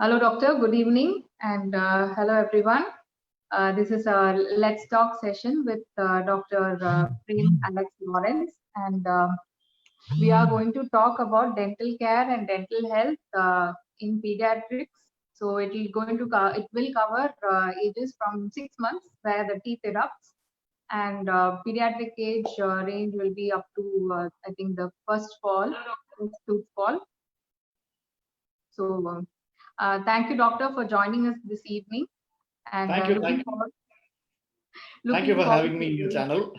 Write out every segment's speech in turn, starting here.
Hello, doctor. Good evening, and hello, everyone. This is a Let's Talk session with Dr. Prem Alex Lawrence, and we are going to talk about dental care and dental health in pediatrics. So it will cover ages from 6 months where the teeth erupts, and pediatric age range will be up to I think the first tooth fall. So. Thank you, doctor, for joining us this evening. And thank you for having me in your channel.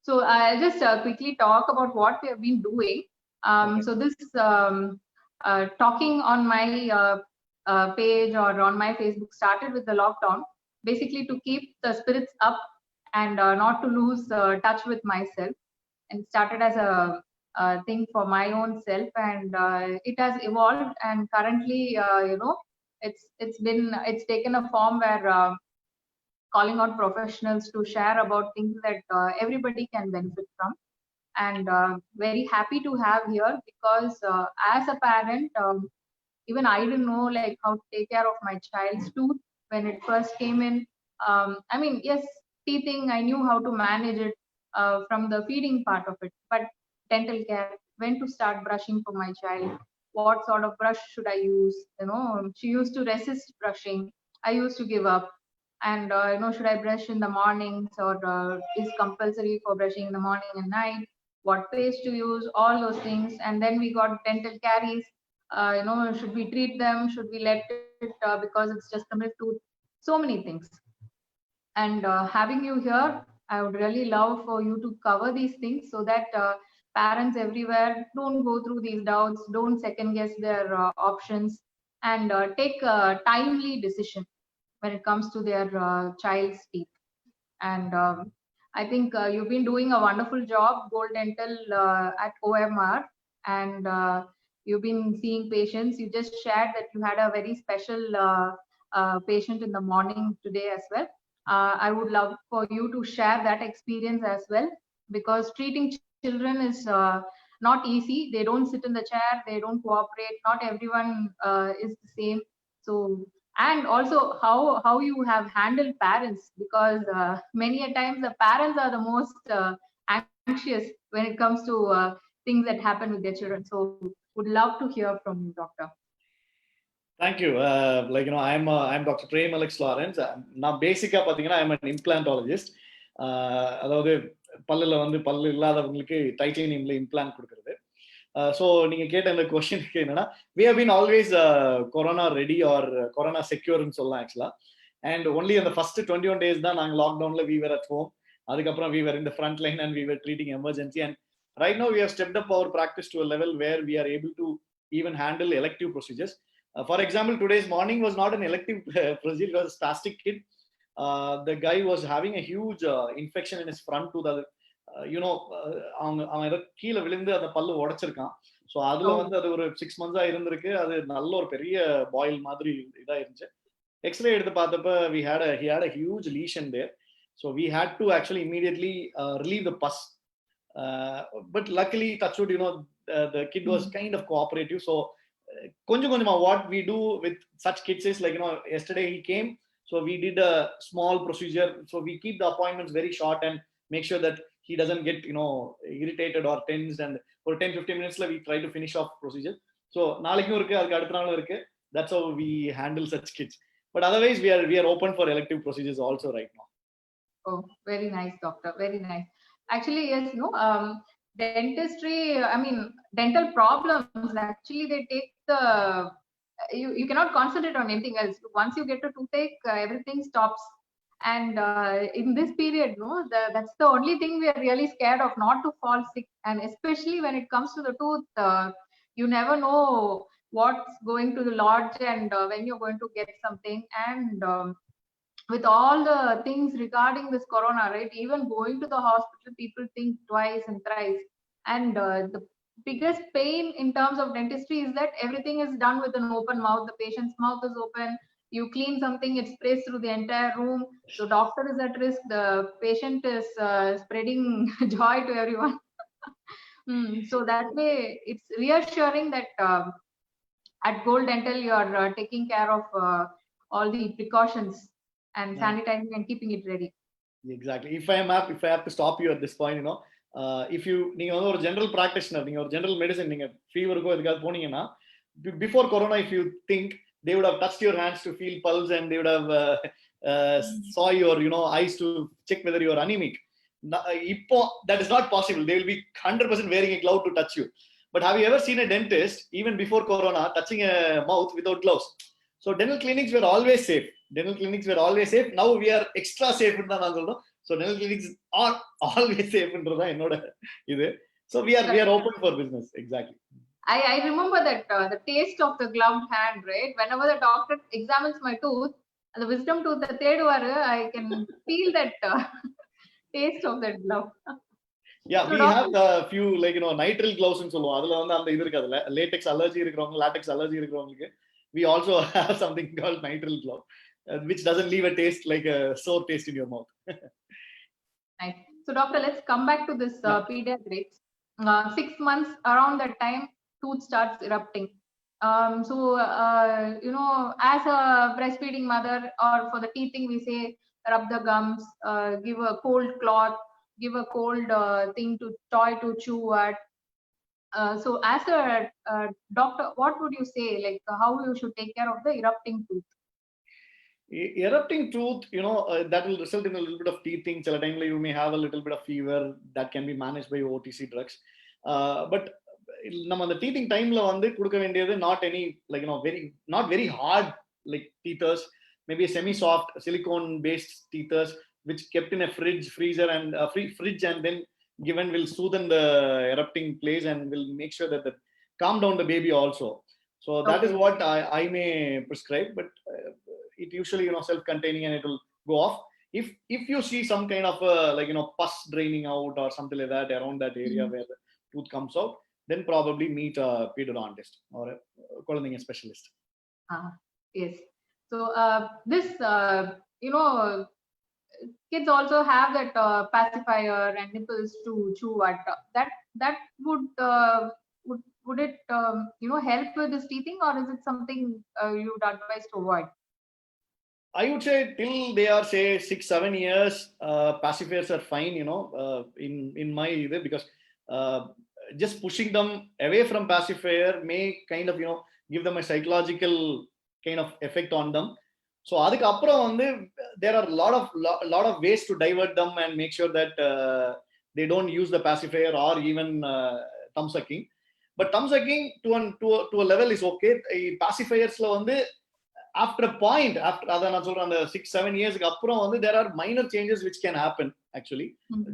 So I'll just quickly talk about what we have been doing. Okay. So this talking on my page or on my Facebook started with the lockdown, basically to keep the spirits up and not to lose touch with myself. And started as a thing for my own self, and it has evolved. And currently, it's taken a form where calling out professionals to share about things that everybody can benefit from. And very happy to have here because as a parent, even I didn't know like how to take care of my child's tooth when it first came in. I mean, yes, teething, I knew how to manage it from the feeding part of it, but dental care, when to start brushing for my child, what sort of brush should I use? She used to resist brushing. I used to give up. And should I brush in the mornings or is compulsory for brushing in the morning and night? What paste to use? All those things. And then we got dental caries. Should we treat them? Should we let it because it's just a milk tooth? So many things. And having you here, I would really love for you to cover these things so that parents everywhere don't go through these doubts, don't second guess their options, and take a timely decision when it comes to their child's teeth. And I think you've been doing a wonderful job, Gold Dental at OMR, and you've been seeing patients. You just shared that you had a very special patient in the morning today as well. I would love for you to share that experience as well, because treating children is not easy. They don't sit in the chair, they don't cooperate. Not everyone is the same. So, and also how you have handled parents, because many a times the parents are the most anxious when it comes to things that happen with their children. So would love to hear from you, doctor. Thank you. I'm Dr. Prem Alex Lawrence. Now basically I'm an implantologist. அதாவது பல்லுல வந்து பல்லு இல்லாதவங்களுக்கு டைட்டேனியம்ல implant கொடுக்கிறது. So நீங்க கேட்ட இந்த கொஸ்டினுக்கு என்னன்னா, we have been always corona ready or corona செக்யூர்னு சொல்லலாம் ஆக்சுவலா. அண்ட் ஒன்லி அந்த ஃபர்ஸ்ட் 21 days தான் நாங்கள் லாக்டவுன்ல we were at home. அதுக்கப்புறம் we were in the front line and we were treating emergency. And right now we have stepped up our practice to a level where we are able to even handle elective procedures. For example, today's morning was not an elective procedure. It was a spastic kid. The guy was having a huge infection in his front tooth. அவன் ஏதோ கீழே விழுந்து அந்த பல்லு உடைச்சிருக்கான். So அதுல வந்து அது ஒரு 6 months இருந்திருக்கு. அது நல்ல ஒரு பெரிய பாயில் மாதிரி இதா இருந்துச்சு. எக்ஸ்ரே எடுத்து பார்த்தப்ப he had a huge lesion there. So we had to actually immediately relieve the pus. But luckily, touchwood, the kid was kind of cooperative. So konjama what we do with such kids is like, yesterday he came, so we did a small procedure. So we keep the appointments very short and make sure that he doesn't get irritated or tensed, and for 10-15 minutes we try to finish off procedure. So nalikku irukku adukku adutha naal irukku. That's how we handle such kids. But otherwise we are open for elective procedures also right now. Oh, very nice, doctor, very nice. Actually, yes, dentistry, I mean, dental problems, actually they take you cannot concentrate on anything else. Once you get a toothache, everything stops. And in this period, that's the only thing we are really scared of, not to fall sick. And especially when it comes to the tooth, you never know what's going to lodge and when you're going to get something. And with all the things regarding this corona, right, even going to the hospital, people think twice and thrice. And the biggest pain in terms of dentistry is that everything is done with an open mouth. The patient's mouth is open. You clean something, it sprays through the entire room. So doctor is at risk. The patient is spreading joy to everyone. So that way, it's reassuring that at Gold Dental, you are taking care of all the precautions and sanitizing and keeping it ready. Exactly. If I have to stop you at this point, if you நீங்க வந்து ஒரு general practitioner, நீங்க ஒரு general medicine, நீங்க ஃபீவருக்கோ எதுக்காவது போனீங்கன்னா, before corona, if you think, they would have touched your hands to feel pulse, and they would have saw your eyes to check whether you are anemic. Ipo, that is not possible. They will be 100% wearing a glove to touch you. But have you ever seen a dentist, even before corona, touching a mouth without gloves? So dental clinics were always safe. Now we are extra safe in தான் நான் சொல்றோம். So dental clinics are always safe என்றதா என்னோட இது. So we are open for business. Exactly. I remember that the taste of the gloved hand, right? Whenever the doctor examines my tooth, the wisdom tooth, the தேடுவாரு, I can feel that taste of that glove. Yeah, so we have a few nitrile gloves னு சொல்லுவோம். அதுல வந்து அந்த இது இருக்கு, அதுல latex allergy இருக்கிறவங்க, latex allergy இருக்கிறவங்களுக்கு we also have something called nitrile glove, which doesn't leave a taste like a sour taste in your mouth. Nice. So doctor, let's come back to this pediatrics. 6 months around that time, tooth starts erupting. So as a breastfeeding mother, or for the teething, we say rub the gums, give a cold cloth, give a cold thing to toy to chew at. So as a doctor, what would you say, like how you should take care of the erupting tooth? Erupting tooth, that will result in a little bit of teething. Some time you may have a little bit of fever that can be managed by OTC drugs. But நம்ம அந்த teething timeல வந்து கொடுக்க வேண்டியது not any not very hard like teethers, maybe a semi soft silicone based teethers which kept in a freezer and fridge and then given will soothe the erupting place and will make sure that calm down the baby also. So that is what I may prescribe, but it usually self-containing and it will go off. If you see some kind of pus draining out or something like that around that area where the tooth comes out, then probably meet a periodontist or a குழந்தைங்க specialist. Yes. So this kids also have that pacifier and nipples to chew at. That would it help with this teething, or is it something you would advise to avoid? I would say till they are say 6-7 years, pacifiers are fine, in my either, because just pushing them away from pacifier may kind of give them a psychological kind of effect on them. So adukku appuram வந்து there are lot of ways to divert them and make sure that they don't use the pacifier or even thumb sucking. But thumb sucking to a level is okay. Pacifiers la வந்து after a point, after அத நான் சொல்றேன், அந்த 6-7 இயர்ஸ்க்கு அப்புறம் வந்து there are minor changes which can happen actually.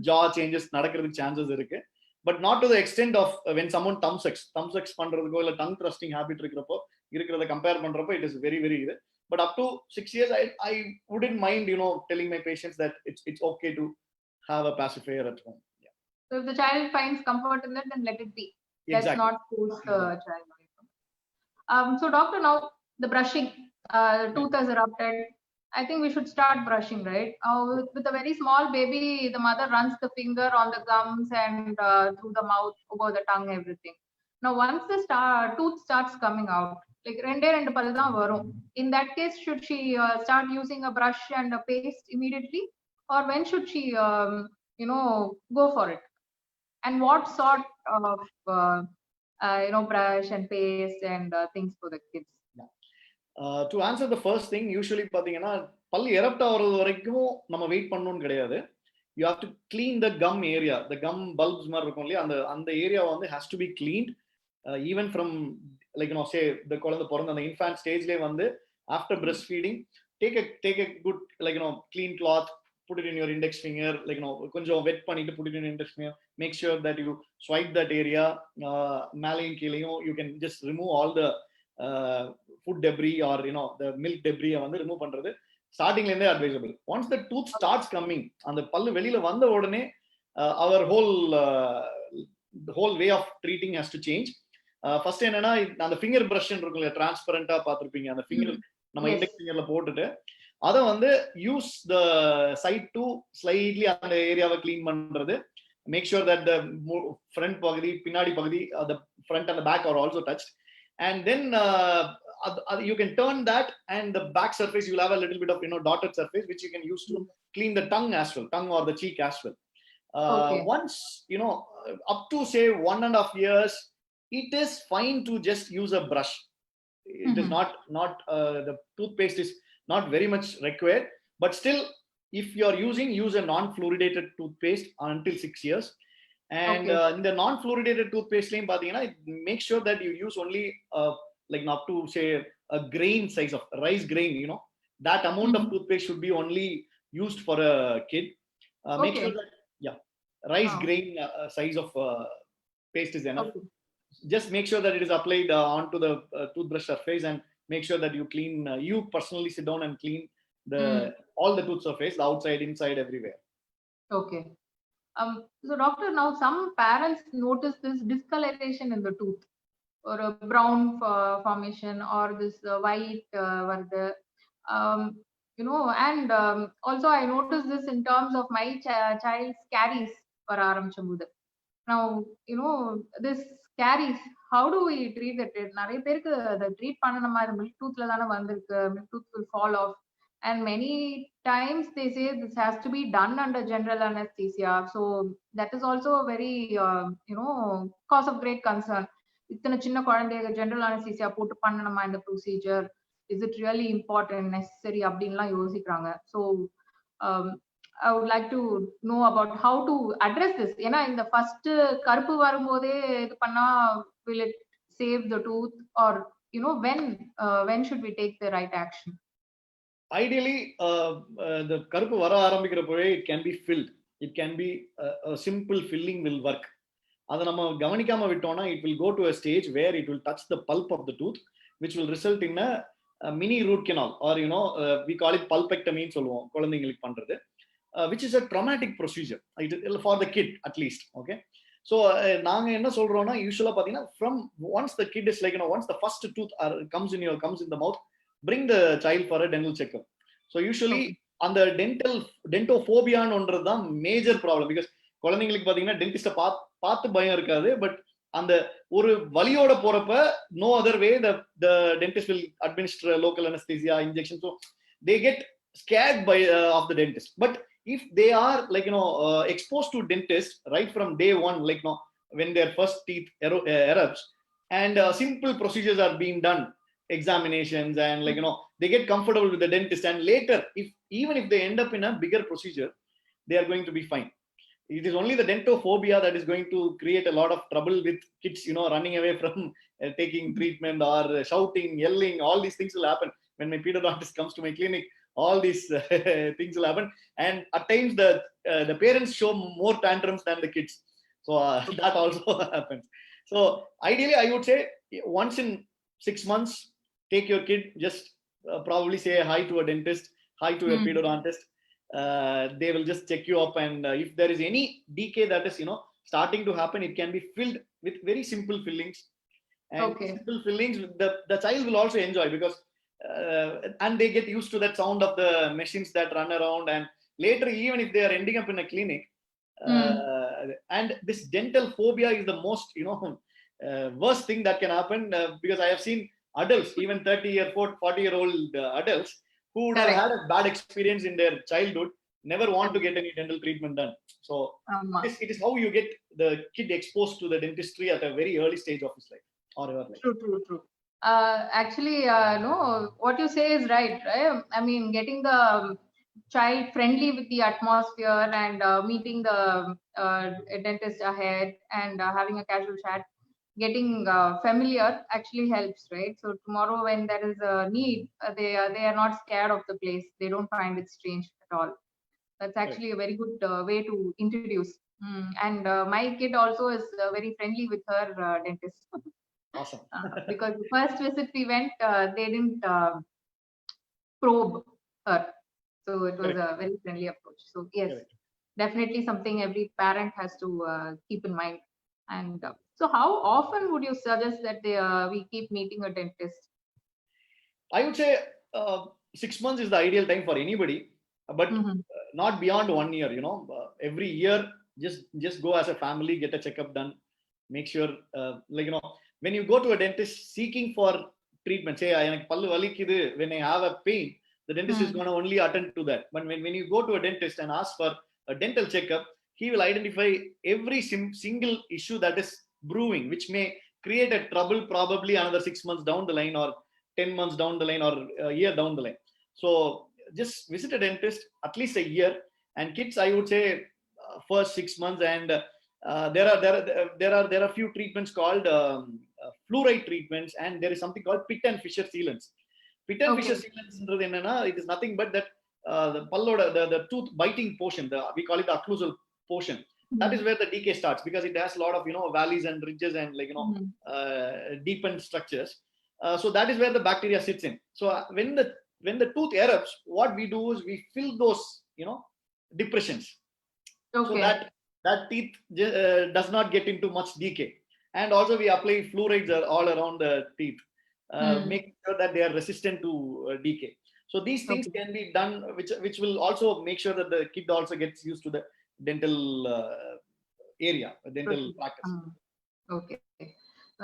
Jaw changes நடக்கிறதுக்கு chances இருக்கு, but not to the extent of when someone thumb sucks பண்றதுக்கோ இல்ல tongue thrusting habit இருக்கிறத கம்பேர் பண்றப்போ it is very very இது. But up to 6 years, I wouldn't mind telling my patients that it's okay to have a pacifier at home. Yeah. So if the child finds comfort in that, then let it be. Exactly. Let's not force the child away from it. So doctor, now the brushing, tooth has erupted. I think we should start brushing, right? With a very small baby, the mother runs the finger on the gums and through the mouth, over the tongue, everything. Now once the tooth starts coming out, like ரெண்டு பல்லு தான் வரும், in that case should she start using a brush and a paste immediately, or when should she go for it, and what sort of brush and paste and things for the kids? To answer the first thing, usually பாத்தீங்கன்னா பல்லு erupt ஆவறது வரைக்கும் நம்ம wait பண்ணனும் கிடையாது. You have to clean the gum area, the gum bulbs மாதிரி இருக்கும் இல்லையா, அந்த ஏரியா வந்து has to be cleaned, even from say the குழந்தை பிறந்த அந்த infant stageலயே வந்து after breastfeeding, take a good clean cloth, put it in your index finger, கொஞ்சம் wet பண்ணிட்டு put it in your index finger, make sure that you swipe that area, மேலையும் கீழையும் you can just remove all the food debris or the milk debris வந்து remove பண்றது ஸ்டார்டிங்ல இருந்தே advisable. Once the tooth starts coming, அந்த பல்லு வெளியில வந்த உடனே our whole way of treating has to change. First என்னன்னா, அந்த ஃபிங்கர் பிரஷ் இருக்குல்ல, டிரான்ஸ்பரண்டா பாத்திருப்பீங்க, அந்த ஃபிங்கர் நம்ம இண்டெக்ஸ் ஃபிங்கர்ல போட்டுட்டு அத வந்து use the side to slightly அந்த ஏரியாவை க்ளீன் பண்றது. Make sure that the front பகுதி, பின்னாடி பகுதி, the front and the back are also touched. and then you can turn that, and the back surface you'll have a little bit of dotted surface which you can use to clean the tongue as well, tongue or the cheek as well. Okay. Once up to say 1.5 years, it is fine to just use a brush. It is not the toothpaste is not very much required, but still, if you are use a non-fluoridated toothpaste until 6 years. And in the non-fluoridated toothpaste lane, make sure that you use only like up to say a grain size of rice grain, that amount of toothpaste should be only used for a kid. Make sure that rice grain size of paste is enough. Just make sure that it is applied onto the toothbrush surface, and make sure that you clean, you personally sit down and clean all the tooth surface, the outside, inside, everywhere. Okay. So doctor, now some parents notice this discoloration in the tooth, or a brown formation, or this white and also I noticed this in terms of my child's caries for ஆரம்பிச்சபோது. Now, this caries, how do we treat it? நிறைய பேருக்கு அதை treat பண்ணணுமா, இது milk டூத்ல தானே வந்திருக்கு, milk tooth will fall off, and many times they say this has to be done under general anesthesia. So that is also a very cause of great concern. இத்தனை சின்ன குழந்தைங்க ஜெனரல் அனஸ்தீசியா போட்டு பண்ணணுமா இந்த procedure, is it really important, necessary அப்படின்லாம் யோசிக்கிறாங்க. So I would like to know about how to address this. ஏன்னா இந்த ஃபர்ஸ்ட் கருப்பு வரும்போதே இது பண்ணா will it save the tooth, or when should we take the right action? Ideally, the கருப்பு வர ஆரம்பிக்கிறப்பவே it can be filled. It can be a simple filling will work. அதை நம்ம கவனிக்காம விட்டோம்னா it will go to a stage where it will touch the pulp of the tooth, which will result in a mini root canal, or we call it pulpectomy ன்னு சொல்லுவோம் குழந்தைங்களுக்கு பண்றது, which is a traumatic procedure for the kid at least. Okay, so நாங்க என்ன சொல்றோம்னா, யூசுவலா பாத்தீங்கன்னா from once the kid is like once the first tooth comes in the mouth, bring the child for a dental checkup. So usually அந்த டென்டோபோபியான்றது தான் major problem. Because குழந்தைங்களுக்கு பாத்தீங்கன்னா dentist பார்த்து பயம் இருக்காது, பட் அந்த ஒரு வலியோட போறப்ப no other way the dentist will administer local anesthesia injection, so they get scared of the dentist. But if they are exposed to dentist right from day one, when their first teeth erupts, and simple procedures are being done, examinations, and they get comfortable with the dentist, and later even if they end up in a bigger procedure, they are going to be fine. It is only the dentophobia that is going to create a lot of trouble with kids running away from taking treatment, or shouting, yelling. All these things will happen when my pedodontist comes to my clinic. All these things will happen, and at times the parents show more tantrums than the kids, so that also happens. So ideally I would say once in 6 months, take your kid, just probably say hi to a dentist, hi to a pedodontist. They will just check you up, and if there is any decay that is starting to happen, it can be filled with very simple fillings, and simple fillings the child will also enjoy, because and they get used to that sound of the machines that run around, and later even if they are ending up in a clinic, and this dental phobia is the most worst thing that can happen, because I have seen adults, even 40-year-old adults, who would have had a bad experience in their childhood, never want to get any dental treatment done. So it is how you get the kid exposed to the dentistry at a very early stage of his life or her life. True. Actually, no, what you say is right? I mean, getting the child friendly with the atmosphere, and meeting the dentist ahead, and having a casual chat, getting familiar actually helps, right? So tomorrow when there is a need, they are not scared of the place. They don't find it strange at all. That's actually a very good way to introduce. And my kid also is very friendly with her dentist. Awesome. Because the first visit we went, they didn't probe her, so it was a very friendly approach. So yes, definitely something every parent has to keep in mind. And so how often would you suggest that we keep meeting a dentist? I would say 6 months is the ideal time for anybody, but not beyond 1 year. Every year, just go as a family, get a checkup done, make sure when you go to a dentist seeking for treatment, say எனக்கு பல்லு வலிக்குது, when I have a pain, the dentist is going to only attend to that. But when you go to a dentist and ask for a dental checkup, he will identify every single issue that is brewing, which may create a trouble probably another 6 months down the line, or 10 months down the line, or a year down the line. So just visit a dentist at least a year. And kids, I would say first 6 months. And there are few treatments called fluoride treatments, and there is something called Pitt and Fisher sealants. Pitt and Fisher sealants என்றது என்னன்னா, it is nothing but that the palloda, the tooth biting portion, we call it the occlusal portion. That is where the decay starts, because it has a lot of valleys and ridges and deepened structures. So that is where the bacteria sits in. So when the tooth erupts, what we do is we fill those depressions, so that teeth does not get into much decay. And also we apply fluorides all around the teeth, making sure that they are resistant to decay. So these things can be done, which will also make sure that the kid also gets used to the dental area, dental practice. Okay,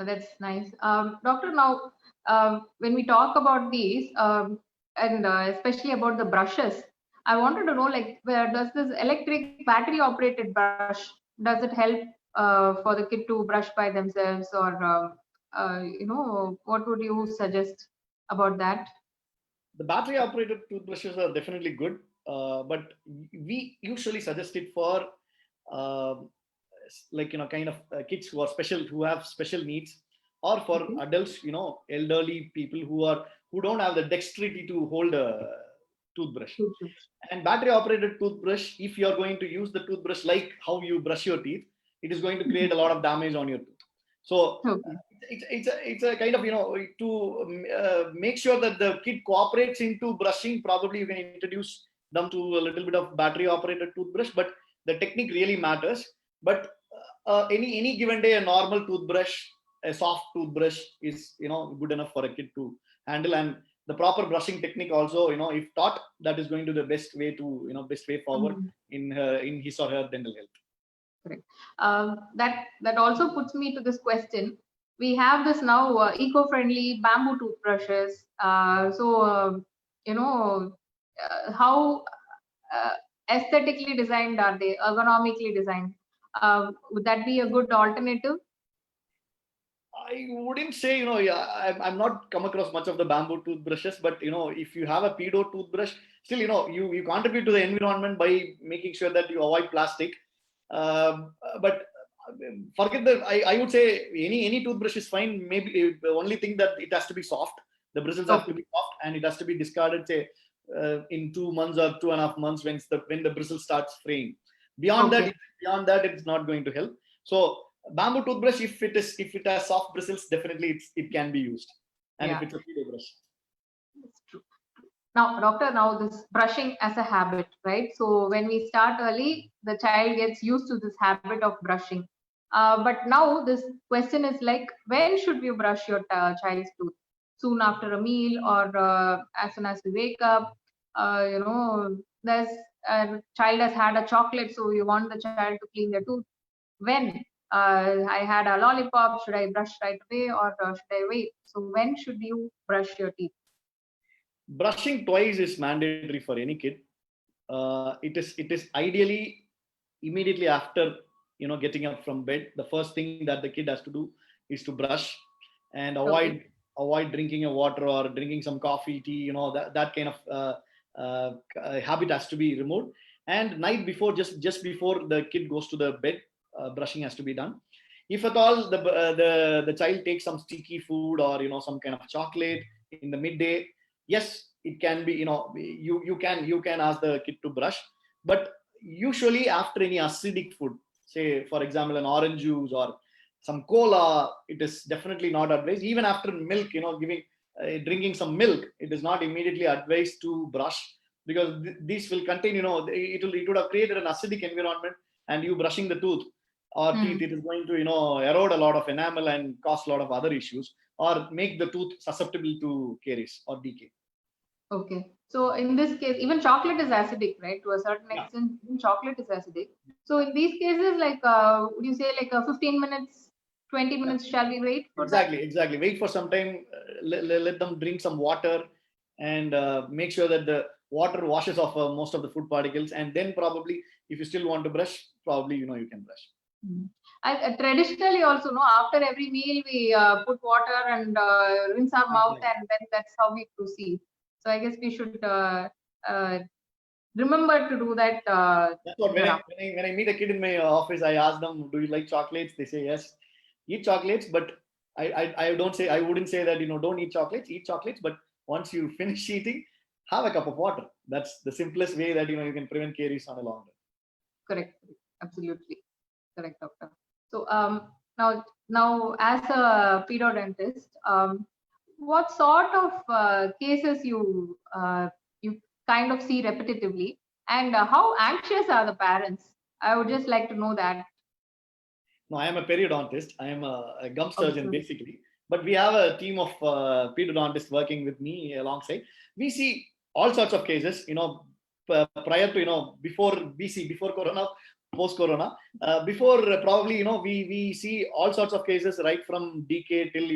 that's nice. Doctor, now when we talk about these, and especially about the brushes, I wanted to know, like, where does this electric battery operated brush, does it help for the kid to brush by themselves, or what would you suggest about that? The battery operated toothbrushes are definitely good, but we usually suggest it for kind of kids who are special, who have special needs, or for adults, elderly people who don't have the dexterity to hold a toothbrush. And battery operated toothbrush, if you are going to use the toothbrush like how you brush your teeth, it is going to create a lot of damage on your tooth. So it's a kind of to make sure that the kid cooperates into brushing, probably you can introduce them to a little bit of battery operated toothbrush, but the technique really matters. But any given day, a normal toothbrush, a soft toothbrush is good enough for a kid to handle. And the proper brushing technique also, if taught, that is going to the best way forward in his or her dental health. Correct. That also puts me to this question. We have this now eco-friendly bamboo toothbrushes. How aesthetically designed are they? Ergonomically designed? Would that be a good alternative? I wouldn't say, I'm not come across much of the bamboo toothbrushes, but if you have a pedo toothbrush, still you contribute to the environment by making sure that you avoid plastic. But forget that. I would say any toothbrush is fine. Maybe the only thing that it has to be soft. The bristles have to be soft, and it has to be discarded, say, in 2 months or 2.5 months when the bristle starts fraying. Beyond that, it's not going to help. So bamboo toothbrush, if it has soft bristles, definitely it can be used. And if it's a pedo brush. That's true. Now, doctor, this brushing as a habit, right? So when we start early, the child gets used to this habit of brushing. But now this question is like, when should you brush your child's tooth? Soon after a meal, or as soon as we wake up? There's a child has had a chocolate, so you want the child to clean their tooth. When I had a lollipop, should I brush right away, or should I wait? So when should you brush your teeth? Brushing twice is mandatory for any kid. It is ideally immediately after getting up from bed. The first thing that the kid has to do is to brush, and avoid drinking a water or drinking some coffee, tea. That kind of habit has to be removed. And night before, just before the kid goes to the bed, brushing has to be done. If at all the child takes some sticky food or some kind of chocolate in the midday, yes, it can be, you can ask the kid to brush. But usually after any acidic food, say for example an orange juice or some cola, it is definitely not advised. Even after milk, drinking some milk, it is not immediately advised to brush, because this will contain, it would have created an acidic environment, and you brushing the tooth or teeth, it is going to erode a lot of enamel and cause a lot of other issues, or make the tooth susceptible to caries or decay. Okay, so in this case, even chocolate is acidic, right? To a certain extent, even chocolate is acidic. So in these cases, like would you say like 15 minutes 20 minutes, shall we wait for Exactly. Wait for some time. Let them drink some water, and make sure that the water washes off most of the food particles. And then probably, if you still want to brush, probably you can brush. Traditionally also, no, after every meal we put water and rinse our mouth, and then that's how we proceed. So I guess we should remember to do that. That's what when I meet a kid in my office, I ask them, "Do you like chocolates?" They say yes. Eat chocolates, but I wouldn't say that don't eat chocolates. Eat chocolates, but once you finish eating, have a cup of water. That's the simplest way that you can prevent caries on a long run. Correct. Absolutely correct, doctor. So now as a pedodontist, what sort of cases you kind of see repetitively, and how anxious are the parents? I would just like to know that. No, I am a periodontist. I am a gum surgeon basically, but we have a team of periodontists working with me alongside. We see all sorts of cases, prior to, before BC, before Corona, post Corona, before probably, we see all sorts of cases right from decay till,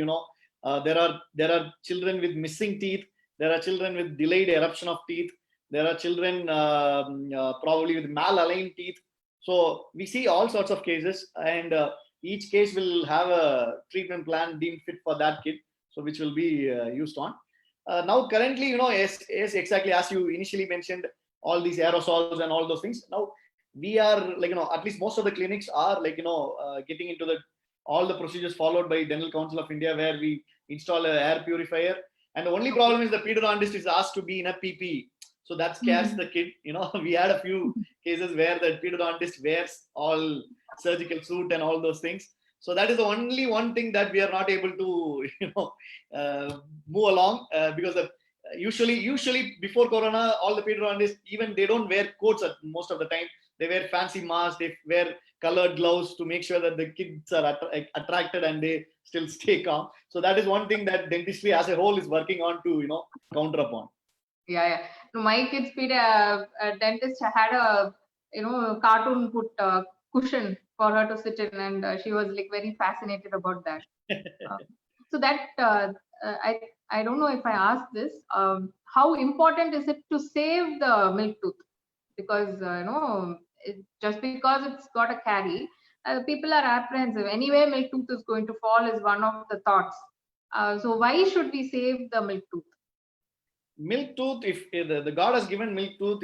there are children with missing teeth. There are children with delayed eruption of teeth. There are children probably with malaligned teeth. So we see all sorts of cases, and each case will have a treatment plan deemed fit for that kid, so which will be used on. Now currently, as exactly as you initially mentioned, all these aerosols and all those things. Now we are at least most of the clinics are getting into all the procedures followed by Dental Council of India, where we install an air purifier. And the only problem is the pedodontist is asked to be in a PPE. So that scares the kid. We had a few cases where the pedodontist wears all surgical suit and all those things. So that is the only one thing that we are not able to, move along, because usually before Corona, all the pedodontists, even they don't wear coats at most of the time. They wear fancy masks. They wear colored gloves to make sure that the kids are attracted and they still stay calm. So that is one thing that dentistry as a whole is working on to, counter upon. Yeah. My kid's dentist had a cartoon put cushion for her to sit in, and she was like very fascinated about that. So that I don't know if I asked this. How important is it to save the milk tooth? Because just because it's got a carie, people are apprehensive. Anyway, milk tooth is going to fall is one of the thoughts. So why should we save the milk tooth? Milk tooth, if the God has given milk tooth,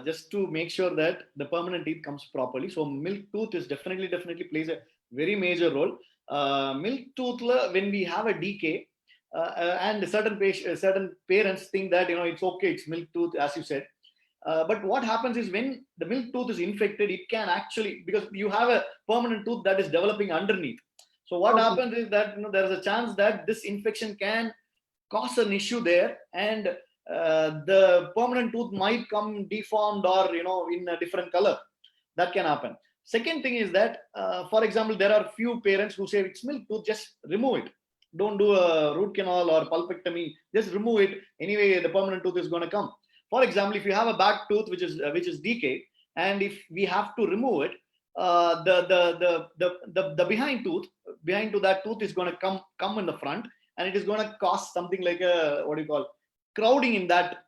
just to make sure that the permanent teeth comes properly. So milk tooth is definitely plays a very major role. Milk tooth, when we have a decay, and certain parents think that it's okay, it's milk tooth, as you said. But what happens is when the milk tooth is infected, it can actually, because you have a permanent tooth that is developing underneath. So what happens is that there is a chance that this infection can cause an issue there, and the permanent tooth might come deformed or in a different color. That can happen. Second thing is that, for example, there are few parents who say it's milk tooth, just remove it. Don't do a root canal or pulpectomy. Just remove it. Anyway, the permanent tooth is going to come. For example, if you have a back tooth which is decayed, and if we have to remove it, the behind to that tooth is going to come in the front, and it is going to cause something like a crowding in that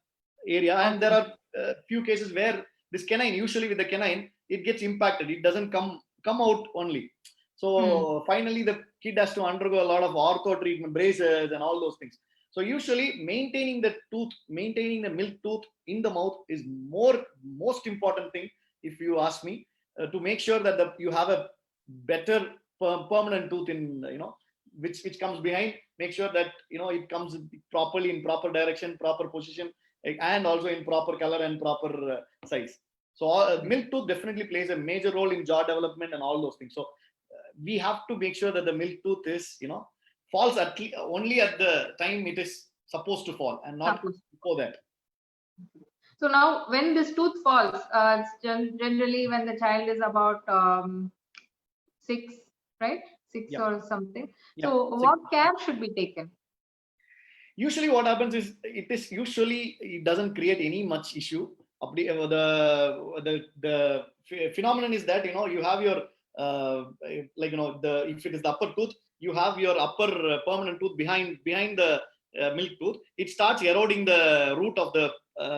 area. And there are a few cases where this canine, usually with the canine, it gets impacted. It doesn't come out only. So finally, the kid has to undergo a lot of ortho treatment, braces, and all those things. So usually, maintaining the milk tooth in the mouth is most important thing, if you ask me, to make sure that you have a better permanent tooth in which comes behind. Make sure that it comes properly in proper direction, proper position, and also in proper color and proper size. So milk tooth definitely plays a major role in jaw development and all those things. So we have to make sure that the milk tooth is falls only at the time it is supposed to fall, and not before that. So now, when this tooth falls, it's generally when the child is about 6, right? 6 or something. So what care should be taken? Usually what happens is, it doesn't create any much issue. The phenomenon is that you have your like if it is the upper tooth, you have your upper permanent tooth behind the milk tooth. It starts eroding the root of the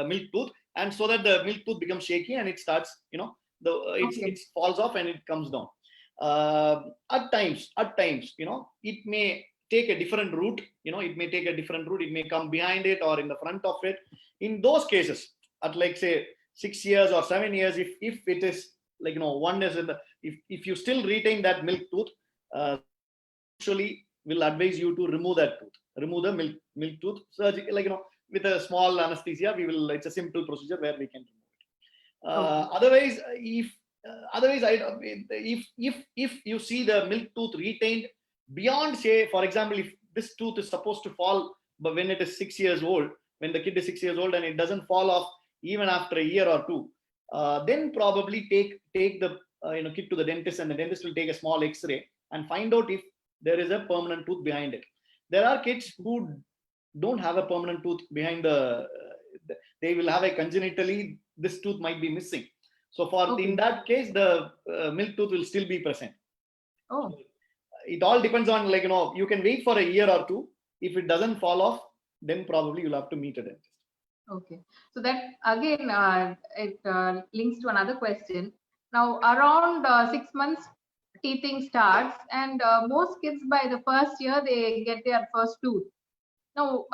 milk tooth, and so that the milk tooth becomes shaky and it starts, it falls off and it comes down. At times, it may take a different route. It may take a different route. It may come behind it or in the front of it. In those cases, at like say 6 years or 7 years, if it is like one is in the, if you still retain that milk tooth, usually will advise you to remove that tooth, remove the milk tooth surgery, with a small anesthesia. It's a simple procedure where we can remove it. Otherwise, if you see the milk tooth retained beyond, say, for example, if this tooth is supposed to fall, but when it is 6 years old, when the kid is 6 years old and it doesn't fall off even after a year or two, then probably take the kid to the dentist, and the dentist will take a small X-ray and find out if there is a permanent tooth behind it. There are kids who don't have a permanent tooth behind they will have a congenitally, this tooth might be missing. So in that case, the milk tooth will still be present. It all depends on, you can wait for a year or two. If it doesn't fall off, then probably you'll have to meet a dentist. Okay, so that again it links to another question. Now, around 6 months, teething starts, and most kids by the first year they get their first tooth. Now,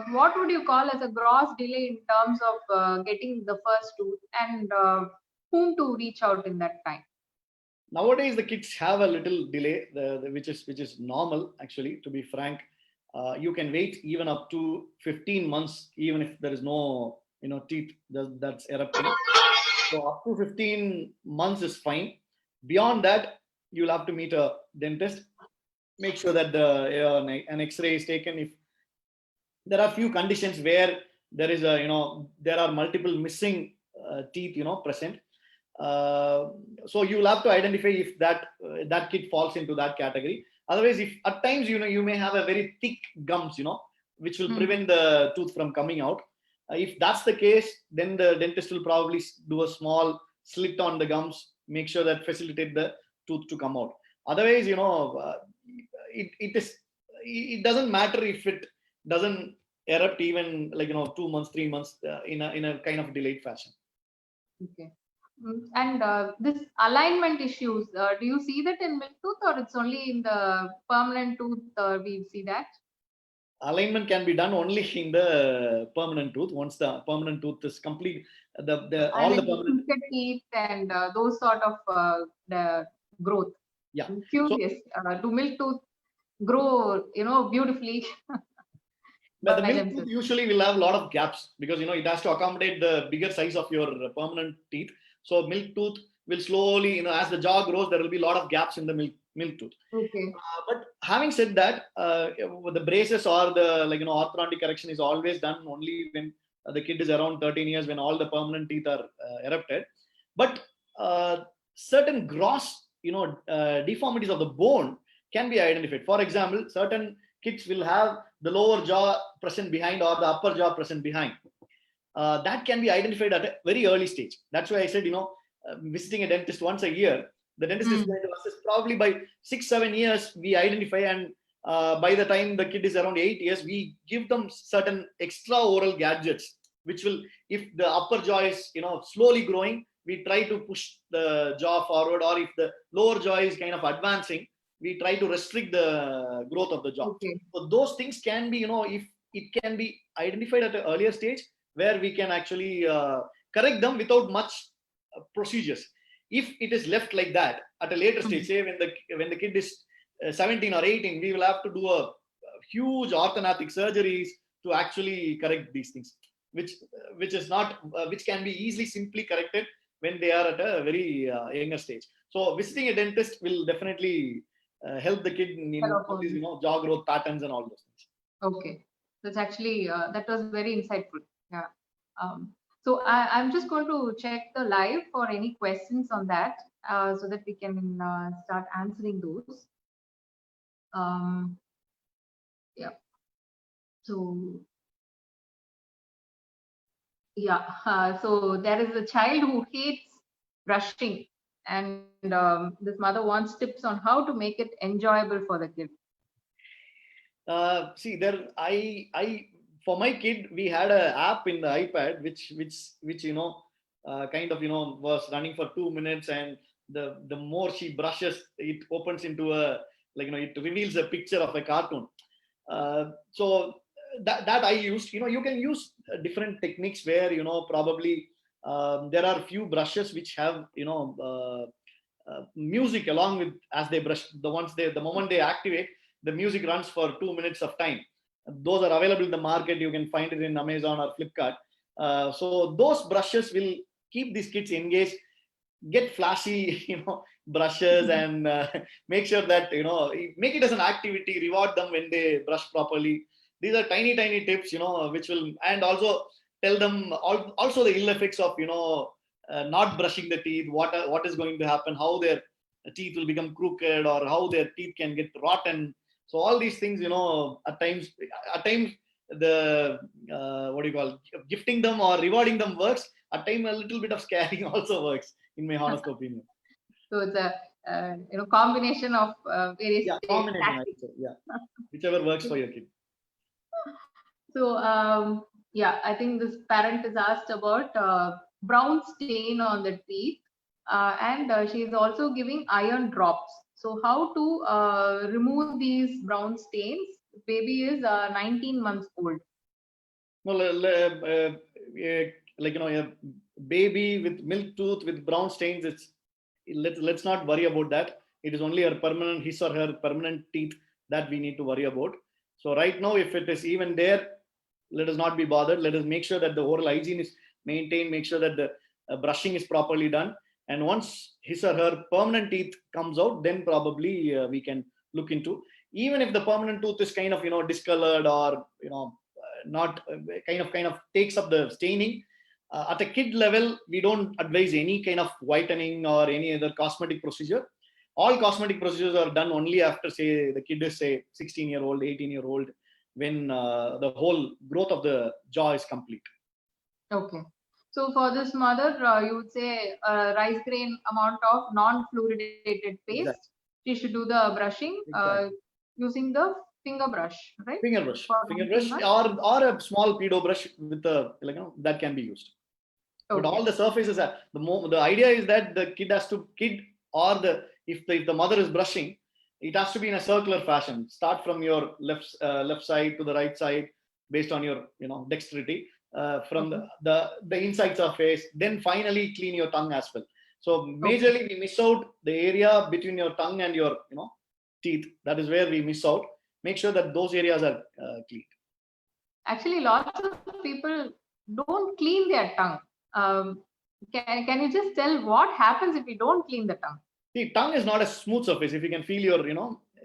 what would you call as a gross delay in terms of getting the first tooth, and whom to reach out in that time? Nowadays, the kids have a little delay, which is normal, actually, to be frank. You can wait even up to 15 months, even if there is no teeth that's erupting. So up to 15 months is fine. Beyond that, you'll have to meet a dentist. Make sure that an X-ray is taken. If there are few conditions where there is there are multiple missing teeth present, so you'll have to identify if that kid falls into that category. Otherwise, if at times you may have a very thick gums, which will prevent the tooth from coming out. If that's the case, then the dentist will probably do a small slit on the gums, make sure that facilitate the tooth to come out. Otherwise, it doesn't matter if it doesn't erupt even 2 months, 3 months in a kind of delayed fashion. Okay. And this alignment issues, do you see that in milk tooth, or it's only in the permanent tooth we see that? Alignment can be done only in the permanent tooth. Once the permanent tooth is complete, all the permanent teeth and those sort of the growth. Yeah. I'm curious, do milk tooth grow, beautifully? But the milk tooth usually will have a lot of gaps, because it has to accommodate the bigger size of your permanent teeth. So milk tooth will slowly, as the jaw grows, there will be a lot of gaps in the milk tooth. Okay. But having said that, the braces or the orthodontic correction is always done only when the kid is around 13 years, when all the permanent teeth are erupted. But certain gross deformities of the bone can be identified. For example, certain kids will have the lower jaw present behind or the upper jaw present behind. That can be identified at a very early stage. That's why I said, visiting a dentist once a year, the dentist is going to assist. Probably by 6-7 years, we identify, and by the time the kid is around 8 years, we give them certain extra oral gadgets, which will, if the upper jaw is slowly growing, we try to push the jaw forward, or if the lower jaw is kind of advancing, we try to restrict the growth of the jaw. Okay. So those things can be, if it can be identified at an earlier stage, where we can actually correct them without much procedures. If it is left like that at a later stage, say when the kid is 17 or 18, we will have to do a huge orthodontic surgeries to actually correct these things, which can be easily simply corrected when they are at a very younger stage. So visiting a dentist will definitely help the kid in all these jaw growth patterns and all those things. Okay, that's actually that was very insightful. Yeah. So I'm just going to check the live for any questions on that, so that we can start answering those. Yeah. So yeah. So there is a child who hates brushing. and this mother wants tips on how to make it enjoyable for the kid. See, I for my kid, we had an app in the iPad which kind of was running for 2 minutes, and the more she brushes, it opens into a, like, it reveals a picture of a cartoon. So that I used. You can use different techniques where probably there are few brushes which have music along with, as they brush. The moment they activate, the music runs for 2 minutes of time. Those are available in the market. You can find it in Amazon or Flipkart. So those brushes will keep these kids engaged. Get flashy, brushes, and make sure that make it as an activity. Reward them when they brush properly. These are tiny tips, which will, and also tell them also the ill effects of not brushing the teeth. What is going to happen? How their teeth will become crooked, or how their teeth can get rotten. So all these things, at times the what do you call, gifting them or rewarding them works. At times a little bit of scaring also works, in my honest opinion. So it's a combination of various Combination, tactics. whichever works for your kid. So I think this parent is asked about brown stain on the teeth, and she is also giving iron drops. So how to remove these brown stains? Baby is 19 months old. Well, a baby with milk tooth with brown stains, let's not worry about that. It is only his or her permanent teeth that we need to worry about. So right now, if it is even there, let us not be bothered. Let us make sure that the oral hygiene is maintained, make sure that the brushing is properly done. And once his or her permanent teeth comes out, then probably we can look into, even if the permanent tooth is kind of discolored, or not kind of takes up the staining. At a kid level, we don't advise any kind of whitening or any other cosmetic procedure. All cosmetic procedures are done only after, say, the kid is, say, 16-year-old, 18-year-old, when the whole growth of the jaw is complete. Okay. So for this mother, you would say rice grain amount of non-fluoridated paste. Exactly. She should do the brushing using the finger brush, right? Finger brush, or a small pedo brush with that can be used. Okay. But all the surfaces are the idea is that the if the mother is brushing, it has to be in a circular fashion. Start from your left side to the right side based on your dexterity, from the insides of face. Then finally clean your tongue as well. So majorly we miss out the area between your tongue and your teeth. That is where we miss out. Make sure that those areas are clean. Actually, lots of people don't clean their tongue. Can you just tell what happens if we don't clean the tongue? The tongue is not a smooth surface. If you can feel your,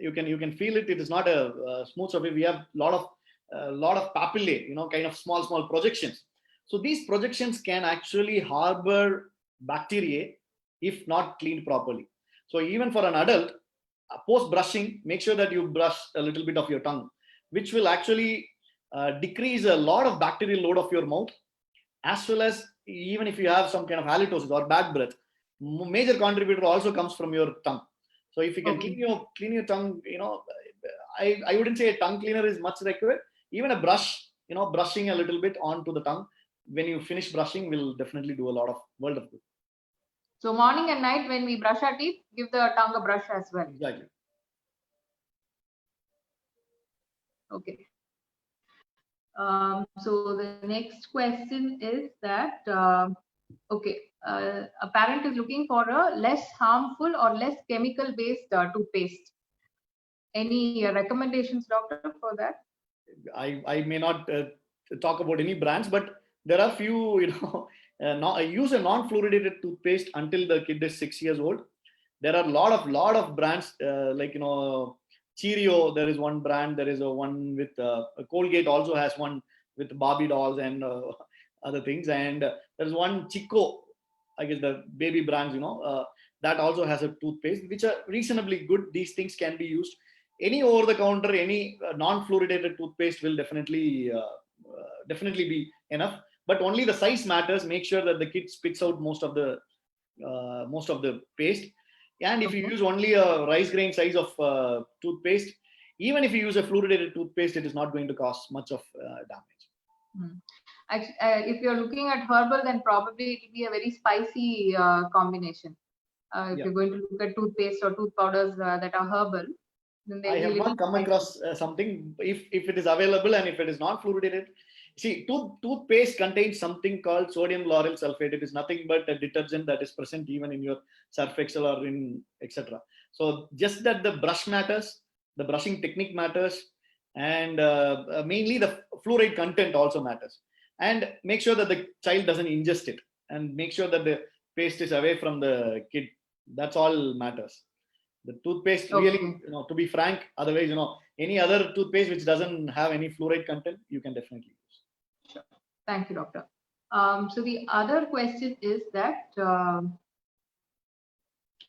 you can feel it. It is not a smooth surface. We have lot of papillae, kind of small projections. So these projections can actually harbor bacteria if not cleaned properly. So even for an adult, post brushing, make sure that you brush a little bit of your tongue, which will actually decrease a lot of bacterial load of your mouth, as well as even if you have some kind of halitosis or bad breath, major contributor also comes from your tongue. So if you can clean your tongue, I wouldn't say a tongue cleaner is much required. Even a brush, brushing a little bit onto the tongue when you finish brushing will definitely do a world of good. So morning and night when we brush our teeth, give the tongue a brush as well. Exactly. Okay. So the next question is that, a parent is looking for a less harmful or less chemical-based toothpaste. Any recommendations, doctor, for that? I may not talk about any brands, but there are few, use a non-fluoridated toothpaste until the kid is 6 years old. There are a lot of brands, like Cheerio. There is one brand. There is one with Colgate also has one with Barbie dolls and other things. And there's one Chico, I guess the baby brands, that also has a toothpaste, which are reasonably good. These things can be used. Any over-the-counter, any non-fluoridated toothpaste will definitely be enough. But only the size matters. Make sure that the kid spits out most of the most of the paste. And if you use only a rice grain size of toothpaste, even if you use a fluoridated toothpaste, it is not going to cause much of damage. If you're looking at herbal, then probably it will be a very spicy combination. If you're going to look at toothpaste or tooth powders that are herbal, then I have not come across something. If it is available and if it is not fluoridated, see, toothpaste contains something called sodium lauryl sulfate. It is nothing but a detergent that is present even in your Surf Excel or in etc. So just that the brush matters, the brushing technique matters, and mainly the fluoride content also matters. And make sure that the child doesn't ingest it, and make sure that the paste is away from the kid. That's all matters. The toothpaste really, to be frank, otherwise, any other toothpaste which doesn't have any fluoride content, you can definitely use. Sure. Thank you, doctor. So the other question is that,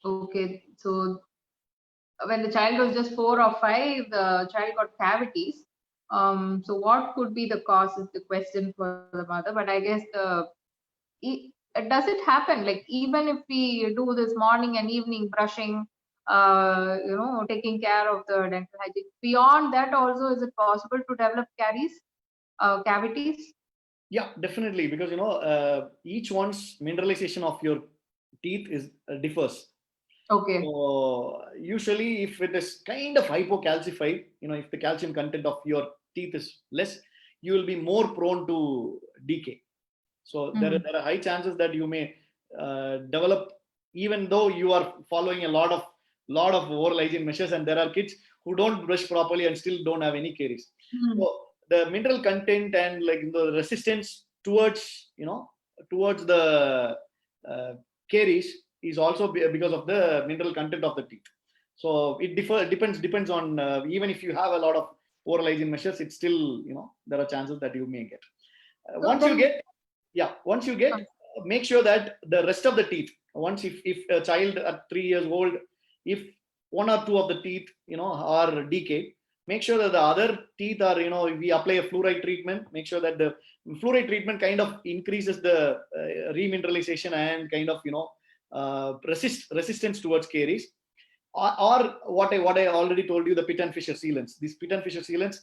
okay, so when the child was just 4 or 5, the child got cavities. So what could be the cause is the question for the mother, but I guess does it happen? Like, even if we do this morning and evening brushing, taking care of the dental hygiene, beyond that also, is it possible to develop cavities? Yeah, definitely, because each one's mineralization of your teeth is differs. Okay. So usually, if it is kind of hypocalcified, if the calcium content of your teeth is less, you will be more prone to decay. So there are high chances that you may develop, even though you are following a lot of oral hygiene measures, and there are kids who don't brush properly and still don't have any caries. So the mineral content and like the resistance towards the caries is also because of the mineral content of the teeth. So it depends on even if you have a lot of oral hygiene measures, it's still there are chances that you may get. Once you get, make sure that the rest of the teeth, once if a child at 3 years old, if 1 or 2 of the teeth are decayed, make sure that the other teeth are, we apply a fluoride treatment, make sure that the fluoride treatment kind of increases the remineralization and kind of resistance towards caries, or what I already told you, the Pitt and Fisher sealants. These Pitt and Fisher sealants,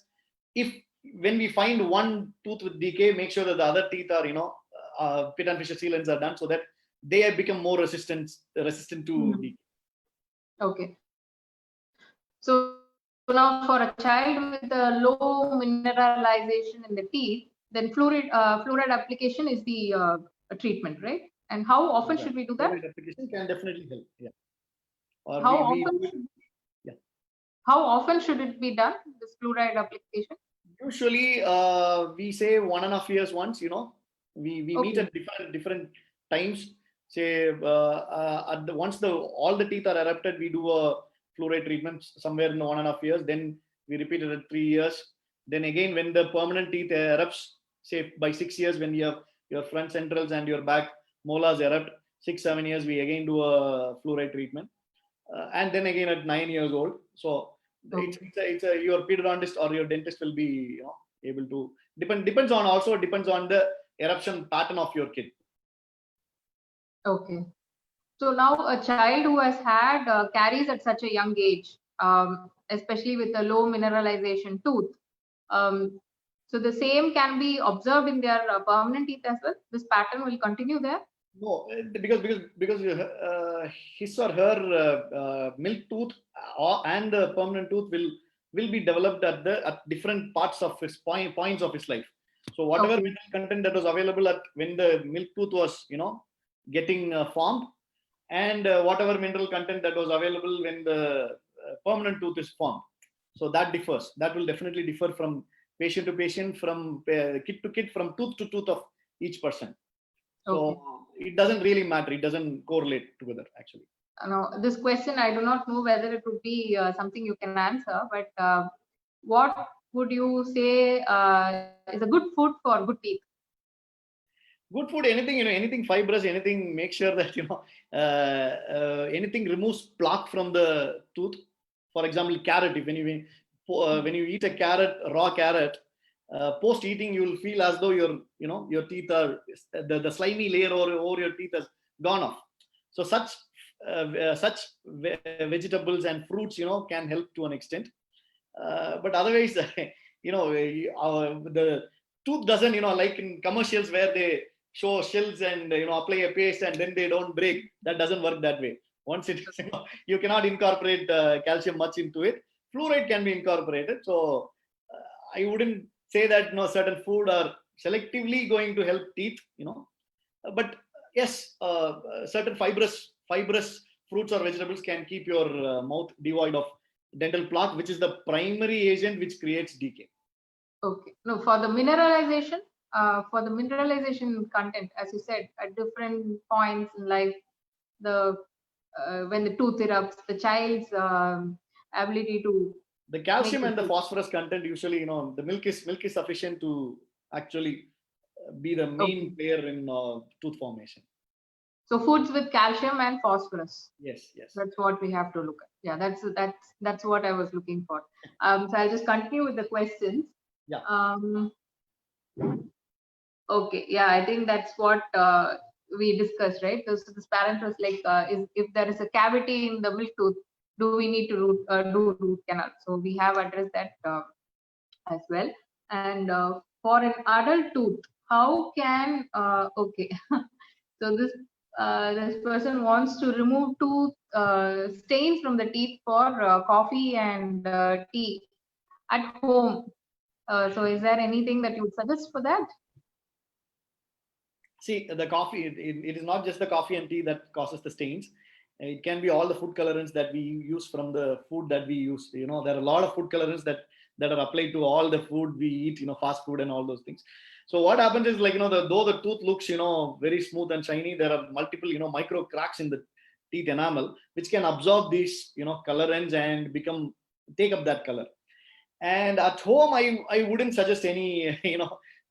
when we find one tooth with decay, make sure that the other teeth are Pitt and Fisher sealants are done, so that they have become more resistant to decay. Okay. So now for a child with a low mineralization in the teeth, then fluoride application is the treatment, right? And how often should we do that? Fluoride application can definitely help. Yeah. Or how often should it be done, this fluoride application? Usually, we say 1.5 years once. We meet at different times. Say once all the teeth are erupted, we do a fluoride treatment somewhere in 1.5 years. Then we repeat it at 3 years. Then again, when the permanent teeth erupts, say by 6 years, when you have your front centrals and your back molars erupt, 6-7 years, we again do a fluoride treatment, and then again at 9 years old. So it's your periodontist or your dentist will be able to depends on the eruption pattern of your kid. Okay. So now a child who has had caries at such a young age, especially with a low mineralization tooth, so the same can be observed in their permanent teeth as well. This pattern will continue there. No, because his or her milk tooth and the permanent tooth will be developed at different parts of his points of his life. So whatever mineral content that was available when the milk tooth was getting formed, and whatever mineral content that was available when the permanent tooth is formed. So that differs. That will definitely differ from patient to patient, from kid to kid, from tooth to tooth of each person. So it doesn't really matter. It doesn't correlate together, actually. Now, this question, I do not know whether it would be something you can answer, but what would you say is a good food for good teeth? Good food, anything fibrous, anything, make sure that, anything removes plaque from the tooth. For example, carrot, when you eat a carrot, raw carrot, post eating, you will feel as though your teeth are, the slimy layer over your teeth has gone off. So such vegetables and fruits, can help to an extent. But otherwise, the tooth doesn't, like in commercials where they show shells and apply a paste and then they don't break. That doesn't work that way. Once it is, you cannot incorporate calcium much into it. Fluoride can be incorporated. So I wouldn't say that certain food are selectively going to help teeth. But yes, certain fibrous fruits or vegetables can keep your mouth devoid of dental plaque, which is the primary agent which creates decay. Okay. No, for the mineralization content, as you said, at different points in life, when the tooth erupts, the child's ability to the calcium and the phosphorus content, usually, the milk is sufficient to actually be the main player in tooth formation. So foods with calcium and phosphorus. Yes. That's what we have to look at. Yeah, that's what I was looking for. So I'll just continue with the questions. Yeah. Okay. Yeah, I think that's what we discussed, right? So this parent was like, if there is a cavity in the milk tooth, do we need to do root canal? So we have addressed that as well. And for an adult tooth, how can okay? So this person wants to remove tooth stains from the teeth for coffee and tea at home. So is there anything that you would suggest for that? See, the coffee, it is not just the coffee and tea that causes the stains. It can be all the food colorants that we use from the food that we use. There are a lot of food colorants that are applied to all the food we eat, fast food and all those things. So what happens is, like, though the tooth looks, very smooth and shiny, there are multiple, micro cracks in the teeth enamel, which can absorb these, colorants and take up that color. And at home, I wouldn't suggest any,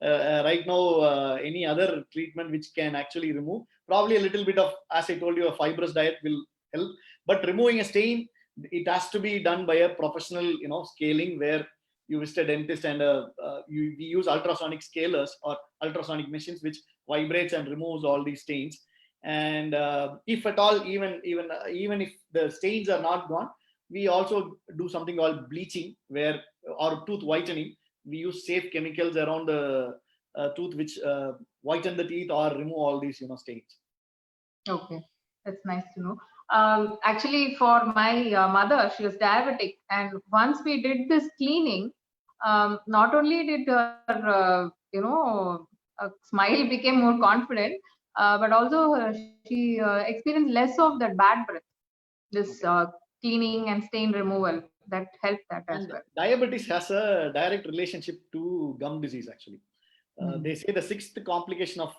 right now, any other treatment which can actually remove. Probably a little bit of, as I told you, a fibrous diet will help. But removing a stain, it has to be done by a professional, scaling, where you visit a dentist and we use ultrasonic scalers or ultrasonic machines which vibrates and removes all these stains. And if at all, even if the stains are not gone, we also do something called bleaching, or tooth whitening. We use safe chemicals around the tooth which whiten the teeth or remove all these stains. Okay, that's nice to know. Actually, for my mother, she was diabetic, and once we did this cleaning, not only did her smile became more confident, but also she experienced less of that bad breath. This cleaning and stain removal, that helped that as well. Diabetes has a direct relationship to gum disease, actually. They say the sixth complication of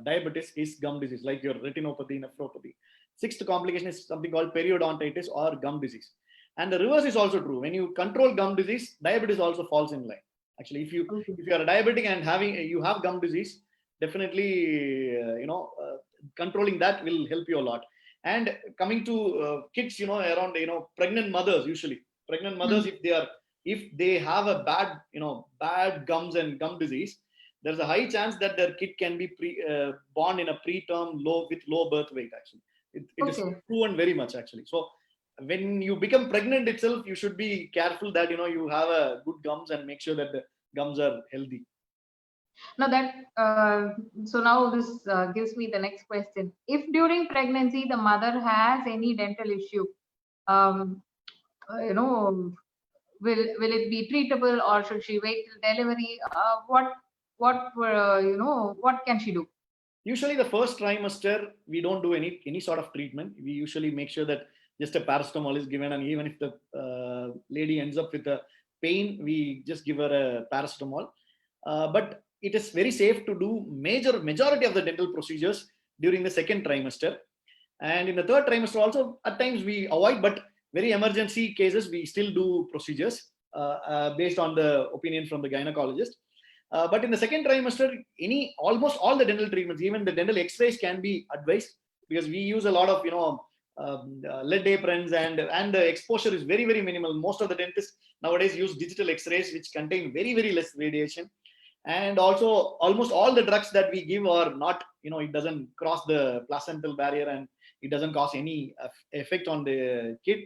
diabetes is gum disease, like your retinopathy, nephropathy. Sixth complication is something called periodontitis or gum disease. And the reverse is also true. When you control gum disease, diabetes also falls in line. Actually, if you are a diabetic and you have gum disease, definitely controlling that will help you a lot. And coming to kids, around pregnant mothers, usually pregnant mothers, if they have a bad gums and gum disease, there's a high chance that their kid can be born in a preterm with low birth weight. Actually, it is proven very much, actually. So when you become pregnant itself, you should be careful that you have a good gums and make sure that the gums are healthy. Now so now this gives me the next question. If during pregnancy the mother has any dental issue, will it be treatable, or should she wait till delivery? What can she do? Usually the first trimester, we don't do any sort of treatment. We usually make sure that just a paracetamol is given, and even if the lady ends up with a pain, we just give her a paracetamol. But it is very safe to do majority of the dental procedures during the second trimester. And in the third trimester also, at times we avoid, but very emergency cases, we still do procedures based on the opinion from the gynecologist. But in the second trimester, almost all the dental treatments, even the dental x-rays, can be advised, because we use a lot of lead aprons, and the exposure is very, very minimal. Most of the dentists nowadays use digital x-rays, which contain very, very less radiation. And also almost all the drugs that we give are not, it doesn't cross the placental barrier, and It doesn't cause any effect on the kid.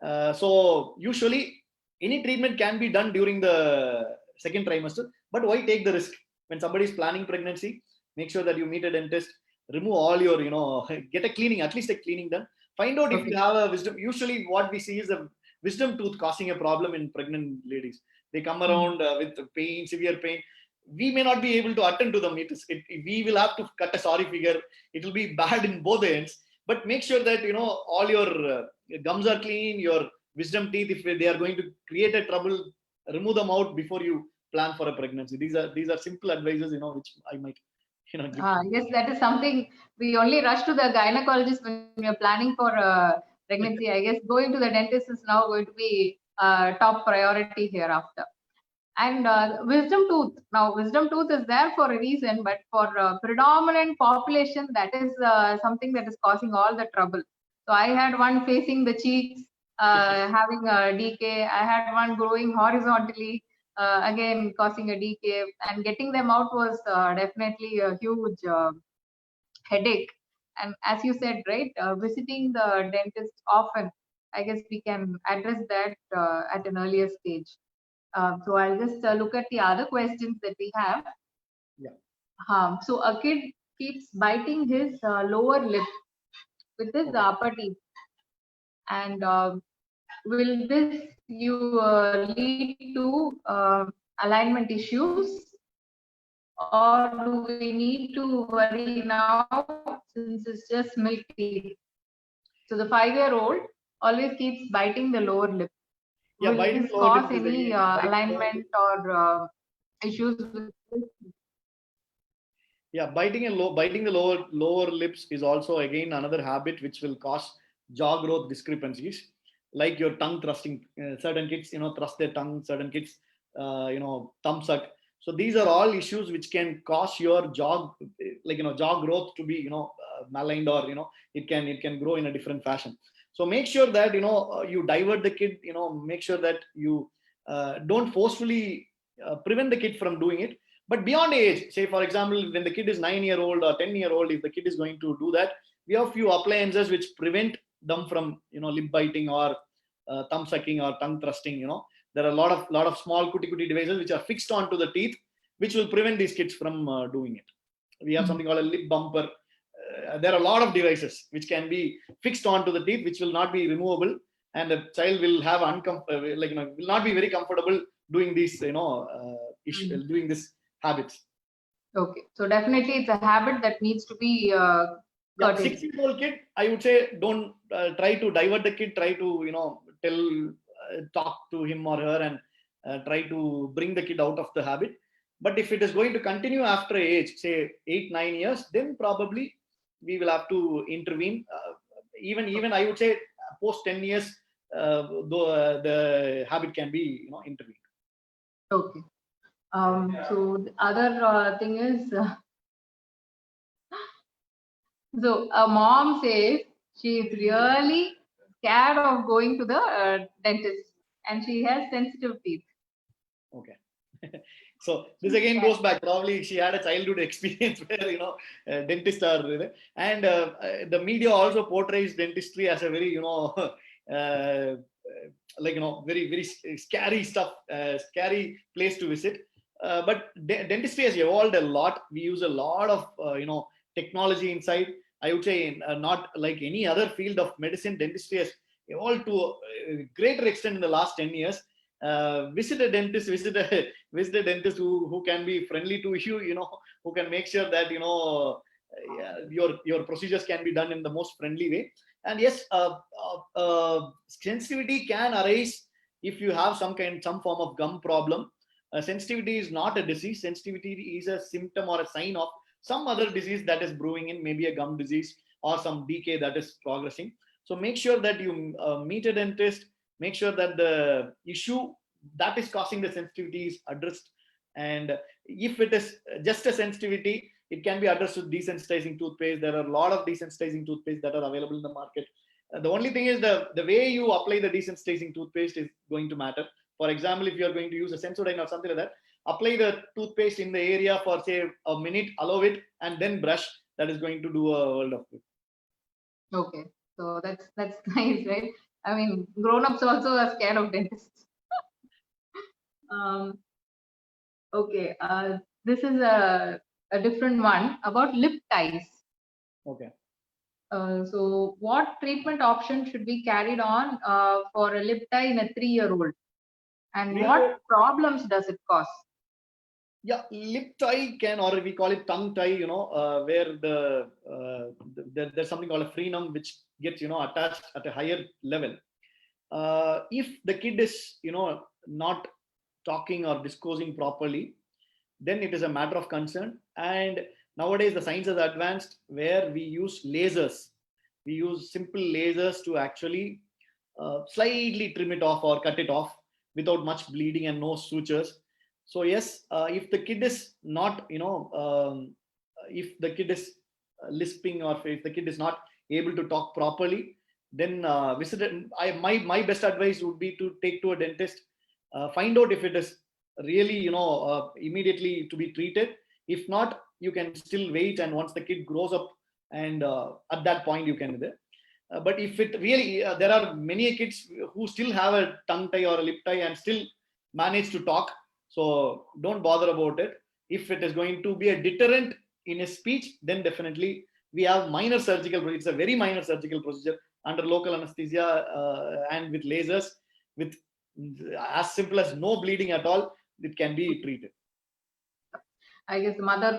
So usually any treatment can be done during the second trimester, but why take the risk? When somebody is planning pregnancy, make sure that you meet a dentist, remove all your, get a cleaning, at least a cleaning done. Find out if you have a wisdom. Usually what we see is a wisdom tooth causing a problem in pregnant ladies. They come around with pain, severe pain. We may not be able to attend to them. We will have to cut a sorry figure. It will be bad in both ends. But make sure that all your gums are clean. Your wisdom teeth, if they are going to create a trouble, remove them out before you plan for a pregnancy. These are simple advices, which I might give. Yes, that is something we only rush to the gynecologist when we are planning for pregnancy. I guess going to the dentist is now going to be top priority hereafter. And wisdom tooth. Now, wisdom tooth is there for a reason, but for predominant population, that is something that is causing all the trouble. So I had one facing the cheeks, having a decay. I had one growing horizontally, again causing a decay. And getting them out was definitely a huge headache. And as you said, right, visiting the dentist often, I guess we can address that at an earlier stage. So I'll just look at the other questions that we have. Yeah. So a kid keeps biting his lower lip with his upper teeth. And will this lead to alignment issues? Or do we need to worry now since it's just milk teeth? So the 5-year-old always keeps biting the lower lip. Yeah, will biting this lower cause lip is any alignment or issues with this? Yeah, biting the lower lips is also again another habit which will cause jaw growth discrepancies, like your tongue thrusting. Certain kids, thrust their tongue. Certain kids, thumb suck. So these are all issues which can cause your jaw, jaw growth to be, maligned, or it can grow in a different fashion. So make sure that you divert the kid. Make sure that you don't forcefully prevent the kid from doing it. But beyond age, say for example, when the kid is 9-year-old or 10-year-old, if the kid is going to do that, we have few appliances which prevent them from lip biting or thumb sucking or tongue thrusting. There are a lot of small kuti devices which are fixed onto the teeth, which will prevent these kids from doing it. We have something called a lip bumper. There are a lot of devices which can be fixed onto the teeth, which will not be removable, and the child will have will not be very comfortable doing these doing this habits. Okay, so definitely it's a habit that needs to be yeah, 6-year-old kid, I would say, don't try to divert the kid. Try to talk to him or her, and try to bring the kid out of the habit. But if it is going to continue after age, say 8-9 years, then probably we will have to intervene. Even I would say post 10 years, though the habit can be intervened. Okay. So the other thing is, so a mom says she is really scared of going to the dentist, and she has sensitive teeth. Okay. So this again goes back. Probably she had a childhood experience where dentists are, and the media also portrays dentistry as a very very very scary stuff, scary place to visit. But dentistry has evolved a lot. We use a lot of technology inside. I would say not like any other field of medicine, dentistry has evolved to a greater extent in the last 10 years. Visit a dentist, visit a dentist who can be friendly to you, who can make sure that your procedures can be done in the most friendly way. And yes, sensitivity can arise if you have some form of gum problem. Sensitivity is not a disease. Sensitivity is a symptom or a sign of some other disease that is brewing in, maybe a gum disease or some decay that is progressing. So make sure that you meet a dentist. Make sure that the issue that is causing the sensitivity is addressed. And if it is just a sensitivity, it can be addressed with desensitizing toothpaste. There are a lot of desensitizing toothpaste that are available in the market. The only thing is the way you apply the desensitizing toothpaste is going to matter. For example, if you are going to use a Sensodyne or something like that, apply the toothpaste in the area for say a minute, allow it, and then brush. That is going to do a world of good. Okay, so that's nice, right? I mean, grown-ups also are scared of dentists. Um, okay, this is a different one about lip ties. Okay. So, what treatment option should be carried on for a lip tie in a 3-year-old, and what problems does it cause? Yeah, lip tie can, or we call it tongue tie, where there's something called a frenum which gets, attached at a higher level. If the kid is, not talking or discoursing properly, then it is a matter of concern. And nowadays the science has advanced where we use lasers. We use simple lasers to actually slightly trim it off or cut it off without much bleeding and no sutures. So yes, if the kid is not, if the kid is lisping, or if the kid is not able to talk properly, then my best advice would be to take to a dentist, find out if it is really, immediately to be treated. If not, you can still wait, and once the kid grows up, and at that point you can but if it really, there are many kids who still have a tongue tie or a lip tie and still manage to talk. So don't bother about it. If it is going to be a deterrent in his speech, then definitely we have minor surgical. It's a very minor surgical procedure under local anesthesia, and with lasers, with as simple as no bleeding at all. It can be treated. I guess the mother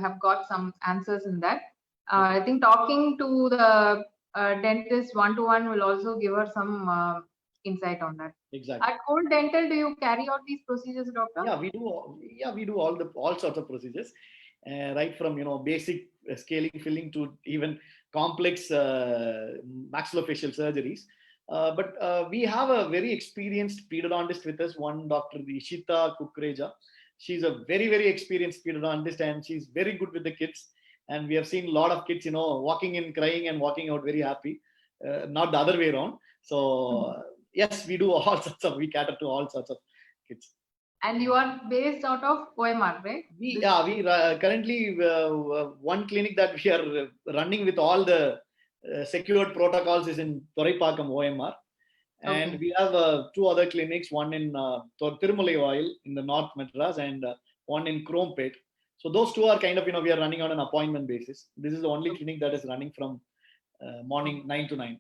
have got some answers in that. I think talking to the dentist one-to-one will also give her some insight on that. Exactly. At Old Dental, do you carry out these procedures, doctor? Yeah, we do. Yeah, we do all sorts of procedures, right from basic scaling, filling to even complex maxillofacial surgeries. But we have a very experienced pedodontist with us, one Dr. Ishita Kukreja. She's a very experienced pedodontist, and she's very good with the kids. And we have seen a lot of kids, walking in crying and walking out very happy, not the other way around. So yes, we do all sorts of. We cater to all sorts of kids. And you are based out of OMR, right? We currently one clinic that we are running with all the secured protocols is in Thoraipakkam OMR, and Okay. we have two other clinics, one in Tirumalayoil in the North Madras, and one in Chromepet. So those two are kind of, we are running on an appointment basis. This is the only clinic that is running from morning 9 to 9.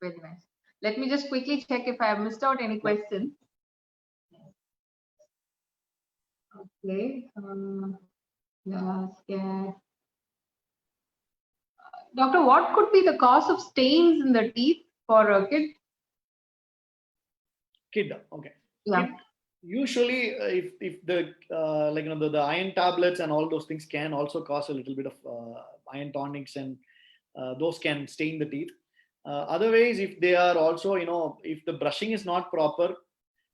Very nice. Let me just quickly check if I have missed out any questions. Okay. Yeah. Doctor, what could be the cause of stains in the teeth for a kid? Kid, okay. Yeah. Kid, usually, if the the iron tablets and all those things can also cause a little bit of iron tonics, and those can stain the teeth. Otherwise, if they are also, if the brushing is not proper,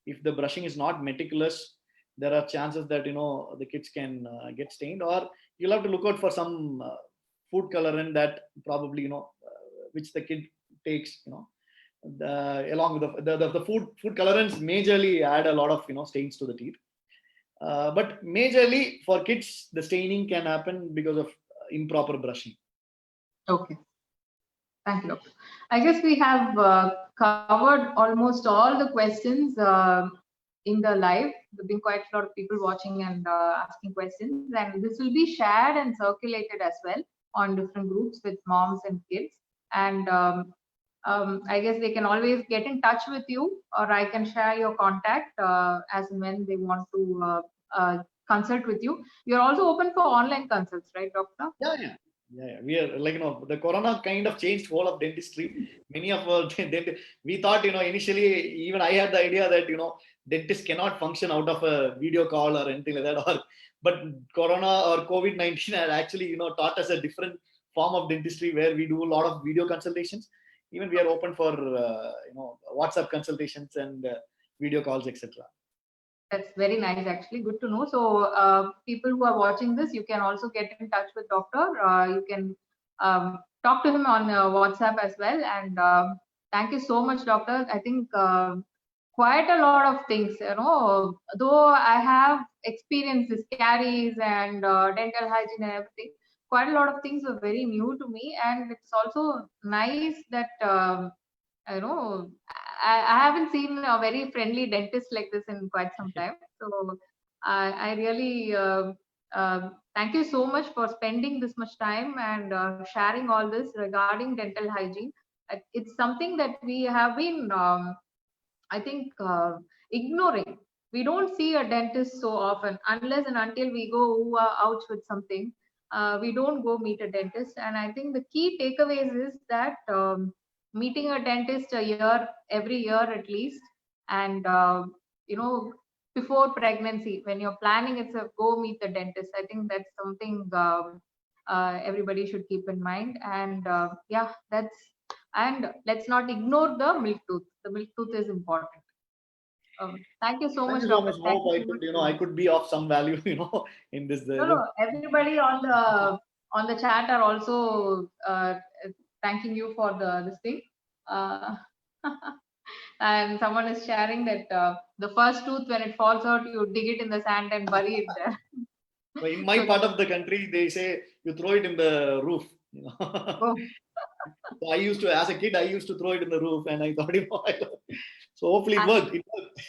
if the brushing is not meticulous, there are chances that the kids can get stained, or you'll have to look out for some food colorant that probably which the kid takes, along with the food colorants majorly add a lot of stains to the teeth. But majorly for kids, the staining can happen because of improper brushing. Okay. Thank you, doctor. I guess we have covered almost all the questions in the live. There have been quite a lot of people watching and asking questions, and this will be shared and circulated as well on different groups with moms and kids. And I guess they can always get in touch with you, or I can share your contact as and when they want to consult with you. You're also open for online consults, right, doctor? Yeah. We are the corona kind of changed whole of dentistry. Many of our we thought, initially, even I had the idea that, dentists cannot function out of a video call or anything like that. But corona or COVID-19 had actually, taught us a different form of dentistry where we do a lot of video consultations. Even we are open for, WhatsApp consultations and video calls, etc. That's very nice, actually. Good to know. So, people who are watching this, you can also get in touch with doctor. You can talk to him on WhatsApp as well. And thank you so much, doctor. I think quite a lot of things, though I have experienced this caries and dental hygiene and everything, quite a lot of things were very new to me, and it's also nice that you know I haven't seen a very friendly dentist like this in quite some time. So I really thank you so much for spending this much time and sharing all this regarding dental hygiene. It's something that we have been, I think, ignoring. We don't see a dentist so often unless and until we go ouch with something. We don't go meet a dentist, and I think the key takeaways is that meeting a dentist a year, every year at least, and you know, before pregnancy, when you're planning, it's a go meet the dentist. I think that's something everybody should keep in mind. And yeah, that's, and let's not ignore the milk tooth. The milk tooth is important. Thank you so Thank much, you so doctor. much. Thank Hope you I so much. could, I could be of some value, in this. No, no, everybody on the chat are also thanking you for this thing. Uh, and someone is sharing that the first tooth, when it falls out, you dig it in the sand and bury it there. In my part of the country, they say you throw it in the roof. Oh. So I used to, as a kid, I used to throw it in the roof, and I thought, so hopefully it worked. It worked.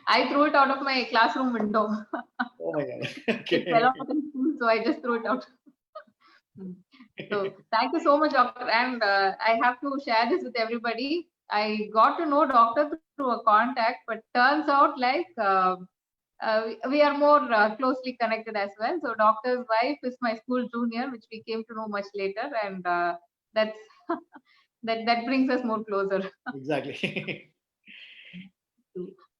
I threw it out of my classroom window. Oh my God. Okay. It fell out in school, so I just threw it out. So thank you so much, doctor. And I have to share this with everybody. I got to know doctor through a contact, but turns out like we are more closely connected as well. So doctor's wife is my school junior, which we came to know much later, and that's that brings us more closer. Exactly.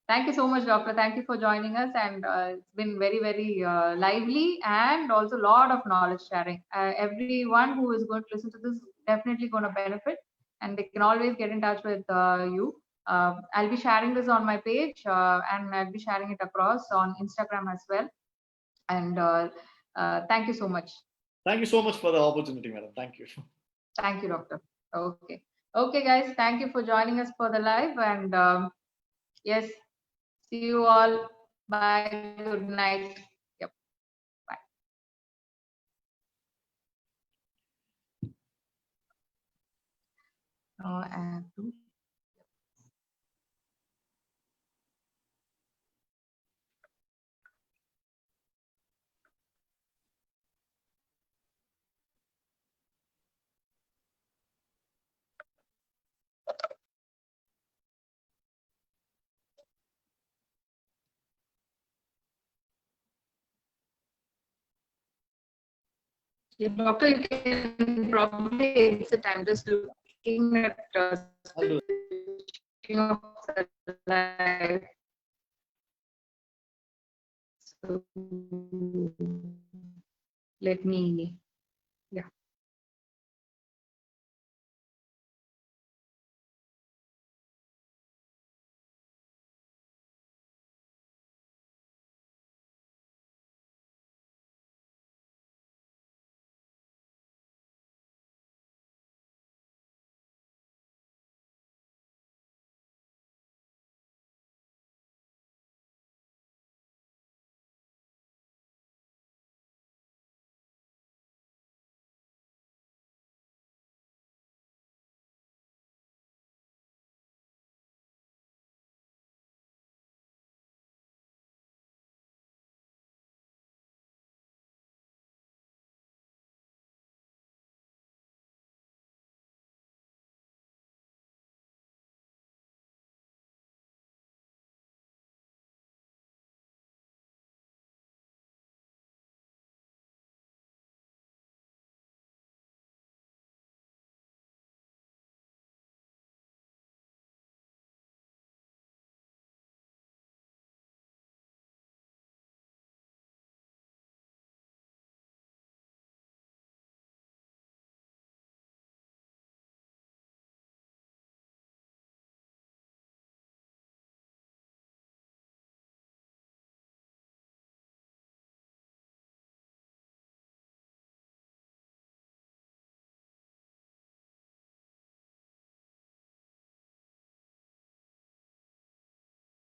Thank you so much, doctor. Thank you for joining us, and it's been very, very lively and also a lot of knowledge sharing. Everyone who is going to listen to this is definitely going to benefit, and they can always get in touch with you. I'll be sharing this on my page, and I'll be sharing it across on Instagram as well. And thank you so much. Thank you so much for the opportunity, madam. Thank you. Thank you, doctor. Okay. Okay, guys. Thank you for joining us for the live. And yes, see you all. Bye. Good night. Yep. Bye. And yeah, doctor, you can probably exit. I'm just looking at live. So let me